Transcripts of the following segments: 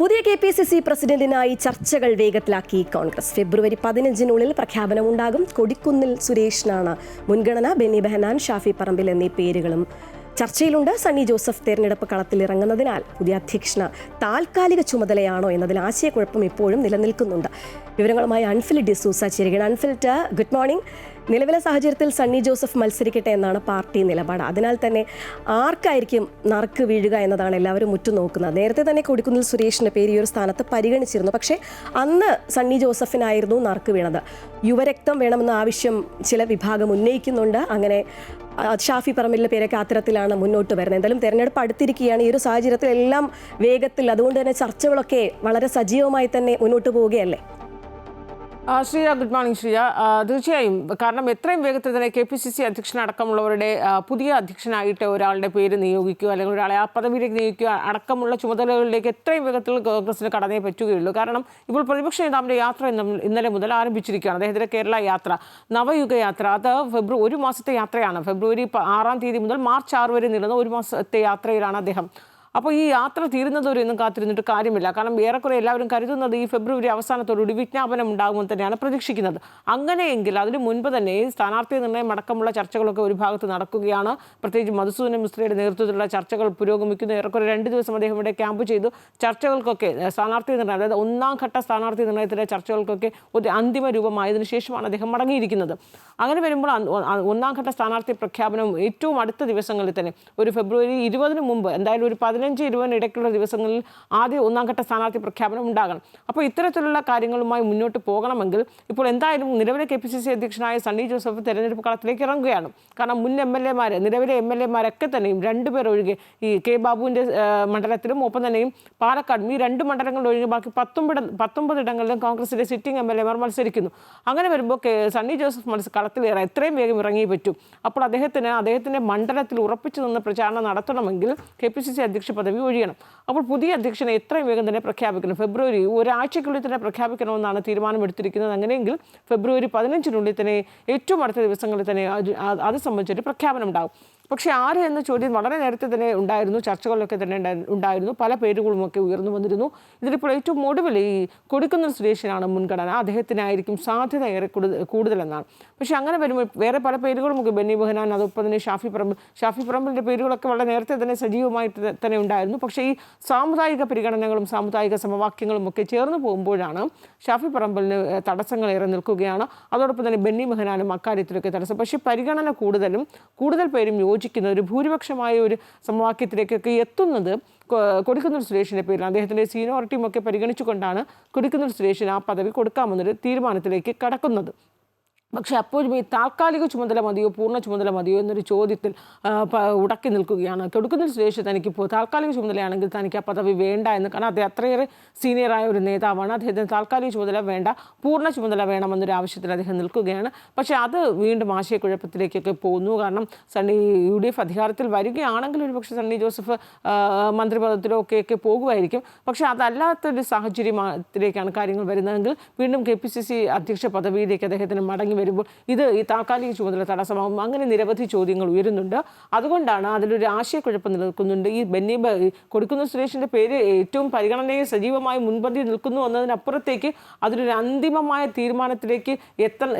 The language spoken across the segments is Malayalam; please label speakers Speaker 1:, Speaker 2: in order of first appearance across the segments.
Speaker 1: പുതിയ KPCC പ്രസിഡന്റിനായി ചർച്ചകൾ വേഗത്തിലാക്കി കോൺഗ്രസ്. ഫെബ്രുവരി 15-നുള്ളിൽ പ്രഖ്യാപനമുണ്ടാകും. കൊടിക്കുന്നിൽ സുരേഷിനാണ് മുൻഗണന. ബെന്നി ബെഹനാൻ, ഷാഫി പറമ്പിൽ എന്നീ പേരുകളും ചർച്ചയിലുണ്ട്. സണ്ണി ജോസഫ് തെരഞ്ഞെടുപ്പ് കളത്തിലിറങ്ങുന്നതിനാൽ പുതിയ അധ്യക്ഷന് താൽക്കാലിക ചുമതലയാണോ എന്നതിൽ ആശയക്കുഴപ്പം ഇപ്പോഴും നിലനിൽക്കുന്നുണ്ട്. വിവരങ്ങളുമായി അൻഫിൽ ഡിസൂസ ചേരുകയാണ്. അൻഫിൽറ്റ്, ഗുഡ് മോർണിംഗ്. നിലവിലെ സാഹചര്യത്തിൽ സണ്ണി ജോസഫ് മത്സരിക്കട്ടെ എന്നാണ് പാർട്ടി നിലപാട്. അതിനാൽ തന്നെ ആർക്കായിരിക്കും നറുക്ക് വീഴുക എന്നതാണ് എല്ലാവരും ഉറ്റുനോക്കുന്നത്. നേരത്തെ തന്നെ കൊടിക്കുന്നിൽ സുരേഷിന്റെ പേര് ഈ ഒരു സ്ഥാനത്ത് പരിഗണിച്ചിരുന്നു. പക്ഷേ അന്ന് സണ്ണി ജോസഫിനായിരുന്നു നറുക്ക് വീണത്. യുവരക്തം വേണമെന്ന ആവശ്യം ചില വിഭാഗം ഉന്നയിക്കുന്നുണ്ട്. അങ്ങനെ ഷാഫി പറമ്പിലിൻ്റെ പേരൊക്കെ അത്തരത്തിലാണ് മുന്നോട്ട് വരുന്നത്. എന്തായാലും തെരഞ്ഞെടുപ്പ് അടുത്തിരിക്കുകയാണ്. ഈ ഒരു സാഹചര്യത്തിൽ എല്ലാം വേഗത്തിൽ, അതുകൊണ്ട് തന്നെ ചർച്ചകളൊക്കെ വളരെ സജീവമായി തന്നെ മുന്നോട്ട് പോവുകയല്ലേ?
Speaker 2: Shriya, good morning Shriya. തീർച്ചയായും, കാരണം എത്രയും വേഗത്തിൽ തന്നെ KPCC അധ്യക്ഷനടക്കമുള്ളവരുടെ പുതിയ അധ്യക്ഷനായിട്ട് ഒരാളുടെ പേര് നിയോഗിക്കുക, അല്ലെങ്കിൽ ഒരാളെ ആ പദവിയിലേക്ക് നിയോഗിക്കുക അടക്കമുള്ള ചുമതലകളിലേക്ക് എത്രയും വേഗത്തിൽ കോൺഗ്രസിന് കടന്നേ പറ്റുകയുള്ളൂ. കാരണം ഇപ്പോൾ പ്രതിപക്ഷ നേതാവിൻ്റെ യാത്ര ഇന്നലെ മുതൽ ആരംഭിച്ചിരിക്കുകയാണ്. അദ്ദേഹത്തിൻ്റെ കേരള യാത്ര, നവയുഗ യാത്ര. അത് ഒരു മാസത്തെ യാത്രയാണ്. ഫെബ്രുവരി 6 മുതൽ മാർച്ച് 6 വരെ നീളുന്ന ഒരു മാസത്തെ യാത്രയിലാണ് അദ്ദേഹം. അപ്പോൾ ഈ യാത്ര തീരുന്നതുവരെയൊന്നും കാത്തിരുന്നിട്ട് കാര്യമില്ല. കാരണം ഏറെക്കുറെ എല്ലാവരും കരുതുന്നത് ഈ ഫെബ്രുവരി അവസാനത്തോടുകൂടി വിജ്ഞാപനം ഉണ്ടാകുമെന്ന് തന്നെയാണ് പ്രതീക്ഷിക്കുന്നത്. അങ്ങനെയെങ്കിൽ അതിന് മുൻപ് തന്നെ സ്ഥാനാർത്ഥി നിർണ്ണയം അടക്കമുള്ള ചർച്ചകളൊക്കെ ഒരു ഭാഗത്ത് നടക്കുകയാണ്. പ്രത്യേകിച്ച് മധുസൂദനൻ മിശ്രയുടെ നേതൃത്വത്തിലുള്ള ചർച്ചകൾ പുരോഗമിക്കുന്നു. ഏറെക്കുറെ 2 ദിവസം അദ്ദേഹം ഇവിടെ ക്യാമ്പ് ചെയ്തു. ചർച്ചകൾക്കൊക്കെ സ്ഥാനാർത്ഥി നിർണ്ണയം, അതായത് 1ാം ഘട്ട സ്ഥാനാർത്ഥി നിർണ്ണയത്തിലെ ചർച്ചകൾക്കൊക്കെ ഒരു അന്തിമ രൂപമായതിനു ശേഷമാണ് അദ്ദേഹം മടങ്ങിയിരിക്കുന്നത്. അങ്ങനെ വരുമ്പോൾ 1ാം ഘട്ട സ്ഥാനാർത്ഥി പ്രഖ്യാപനം ഏറ്റവും അടുത്ത ദിവസങ്ങളിൽ തന്നെ, ഒരു ഫെബ്രുവരി 20 മുമ്പ്, എന്തായാലും ഒരു 15-20 ഇടയ്ക്കുള്ള ദിവസങ്ങളിൽ ആദ്യം 1ാം ഘട്ട സ്ഥാനാർത്ഥി പ്രഖ്യാപനം ഉണ്ടാകണം. അപ്പോൾ ഇത്തരത്തിലുള്ള കാര്യങ്ങളുമായി മുന്നോട്ട് പോകണമെങ്കിൽ ഇപ്പോൾ എന്തായാലും നിലവിലെ KPCC അധ്യക്ഷനായ സണ്ണി ജോസഫ് തെരഞ്ഞെടുപ്പ് കളത്തിലേക്ക് ഇറങ്ങുകയാണ്. കാരണം മുൻ MLA-മാർ, നിലവിലെ MLA-മാരൊക്കെ തന്നെയും 2 പേർ ഒഴികെ, ഈ K ബാബുവിൻ്റെ മണ്ഡലത്തിലും ഒപ്പം തന്നെയും പാലക്കാടും, ഈ 2 മണ്ഡലങ്ങളിൽ ഒഴികെ ബാക്കി 19 ഇടങ്ങളിലും കോൺഗ്രസിൻ്റെ സിറ്റിംഗ് MLA-മാർ മത്സരിക്കുന്നു. അങ്ങനെ വരുമ്പോൾ സണ്ണി ജോസഫ് കളത്തിലേറെ എത്രയും വേഗം ഇറങ്ങി പറ്റും. അപ്പോൾ അദ്ദേഹത്തിൻ്റെ മണ്ഡലത്തിൽ ഉറപ്പിച്ചു നിന്ന് പ്രചാരണം നടത്തണമെങ്കിൽ KPCC അധ്യക്ഷ പദവി ഒഴിയണം. അപ്പോൾ പുതിയ അധ്യക്ഷനെ എത്രയും വേഗം തന്നെ പ്രഖ്യാപിക്കണം. ഫെബ്രുവരി ഒരാഴ്ചയ്ക്കുള്ളിൽ തന്നെ പ്രഖ്യാപിക്കണമെന്നാണ് തീരുമാനമെടുത്തിരിക്കുന്നത്. അങ്ങനെയെങ്കിൽ ഫെബ്രുവരി 15-നുള്ളിൽ തന്നെ, ഏറ്റവും അടുത്ത ദിവസങ്ങളിൽ തന്നെ അത് സംബന്ധിച്ചൊരു പ്രഖ്യാപനം ഉണ്ടാകും. പക്ഷേ ആര് എന്ന ചോദ്യം വളരെ നേരത്തെ തന്നെ ഉണ്ടായിരുന്നു. ചർച്ചകളിലൊക്കെ തന്നെ ഉണ്ടായിരുന്നു. പല പേരുകളുമൊക്കെ ഉയർന്നു വന്നിരുന്നു. ഇതിലിപ്പോൾ ഏറ്റവും ഒടുവിൽ ഈ കൊടിക്കുന്നിൽ സുരേഷിനാണ് മുൻഗണന. അദ്ദേഹത്തിനായിരിക്കും സാധ്യത ഏറെ കൂടുതലെന്നാണ്. പക്ഷേ അങ്ങനെ വരുമ്പോൾ വേറെ പല പേരുകളുമൊക്കെ, ബെന്നി ബെഹനാൻ, അതൊപ്പം തന്നെ ഷാഫി പറമ്പിലിൻ്റെ പേരുകളൊക്കെ വളരെ നേരത്തെ തന്നെ സജീവമായിട്ട് തന്നെ ഉണ്ടായിരുന്നു. പക്ഷേ ഈ സാമുദായിക പരിഗണനകളും സാമുദായിക സമവാക്യങ്ങളും ഒക്കെ ചേർന്ന് പോകുമ്പോഴാണ് ഷാഫി പറമ്പിലിന് തടസ്സങ്ങളേറെ നിൽക്കുകയാണ്. അതോടൊപ്പം തന്നെ ബെന്നി ബെഹനാനും അക്കാര്യത്തിലൊക്കെ തടസ്സം. പക്ഷേ പരിഗണന കൂടുതൽ പേരും യോജിക്കുന്ന ഒരു ഭൂരിപക്ഷമായ ഒരു സമവാക്യത്തിലേക്കൊക്കെ എത്തുന്നത് കൊടിക്കുന്നിൽ സുരേഷിൻ്റെ പേരിൽ, അദ്ദേഹത്തിൻ്റെ സീനിയോറിറ്റിയും ഒക്കെ പരിഗണിച്ചുകൊണ്ടാണ് കൊടിക്കുന്നിൽ സുരേഷിന് ആ പദവി കൊടുക്കാമെന്നൊരു തീരുമാനത്തിലേക്ക് കടക്കുന്നത്. പക്ഷേ അപ്പോഴും ഈ താൽക്കാലിക ചുമതല മതിയോ പൂർണ്ണ ചുമതല മതിയോ എന്നൊരു ചോദ്യത്തിൽ ഉടക്കി നിൽക്കുകയാണ്. കൊടിക്കുന്നിൽ സുരേഷ് തനിക്കിപ്പോൾ താൽക്കാലിക ചുമതലയാണെങ്കിൽ തനിക്ക് ആ പദവി വേണ്ട എന്ന്, കാരണം അദ്ദേഹം അത്രയേറെ സീനിയറായ ഒരു നേതാവാണ്. അദ്ദേഹത്തിന് താൽക്കാലിക ചുമതല വേണ്ട, പൂർണ്ണ ചുമതല വേണമെന്നൊരു ആവശ്യത്തിൽ അദ്ദേഹം നിൽക്കുകയാണ്. പക്ഷേ അത് വീണ്ടും ആശയക്കുഴപ്പത്തിലേക്കൊക്കെ പോകുന്നു. കാരണം UDF അധികാരത്തിൽ വരികയാണെങ്കിൽ ഒരുപക്ഷെ സണ്ണി ജോസഫ് മന്ത്രിപദത്തിലോ ഒക്കെ പോകുമായിരിക്കും. പക്ഷേ അതല്ലാത്തൊരു സാഹചര്യത്തിലേക്കാണ് കാര്യങ്ങൾ വരുന്നതെങ്കിൽ വീണ്ടും KPCC അധ്യക്ഷ പദവിയിലേക്ക് അദ്ദേഹത്തിന് മടങ്ങി വരുമ്പോൾ ഇത് ഈ താൽക്കാലിക ചുമതല തടസ്സമാകും. അങ്ങനെ നിരവധി ചോദ്യങ്ങൾ ഉയരുന്നുണ്ട്. അതുകൊണ്ടാണ് അതിലൊരു ആശയക്കുഴപ്പം നിൽക്കുന്നുണ്ട്. ഈ കൊടിക്കുന്നിൽ സുരേഷിൻ്റെ പേര് ഏറ്റവും പരിഗണനയിൽ സജീവമായി മുൻപന്തിയിൽ നിൽക്കുന്നു എന്നതിനപ്പുറത്തേക്ക് അതിലൊരു അന്തിമമായ തീരുമാനത്തിലേക്ക്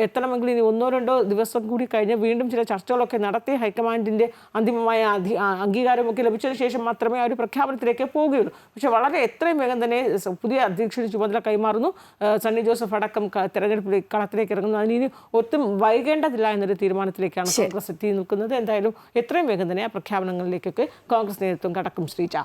Speaker 2: എത്തണമെങ്കിൽ ഇനി 1-2 ദിവസം കൂടി കഴിഞ്ഞ് വീണ്ടും ചില ചർച്ചകളൊക്കെ നടത്തി ഹൈക്കമാൻഡിൻ്റെ അന്തിമമായ അംഗീകാരമൊക്കെ ലഭിച്ചതിന് ശേഷം മാത്രമേ ആ ഒരു പ്രഖ്യാപനത്തിലേക്ക് പോവുകയുള്ളൂ. പക്ഷേ വളരെ എത്രയും വേഗം തന്നെ പുതിയ അധ്യക്ഷന് ചുമതല കൈമാറുന്നു. സണ്ണി ജോസഫ് അടക്കം തെരഞ്ഞെടുപ്പ് കളത്തിലേക്ക് ഇറങ്ങുന്നു. അതിന് ഒട്ടും വൈകേണ്ടതില്ല എന്നൊരു തീരുമാനത്തിലേക്കാണ് കോൺഗ്രസ് എത്തി നിൽക്കുന്നത്. എന്തായാലും എത്രയും വേഗം തന്നെ ആ പ്രഖ്യാപനങ്ങളിലേക്കൊക്കെ കോൺഗ്രസ് നേതൃത്വം കടക്കും. ശ്രീജ.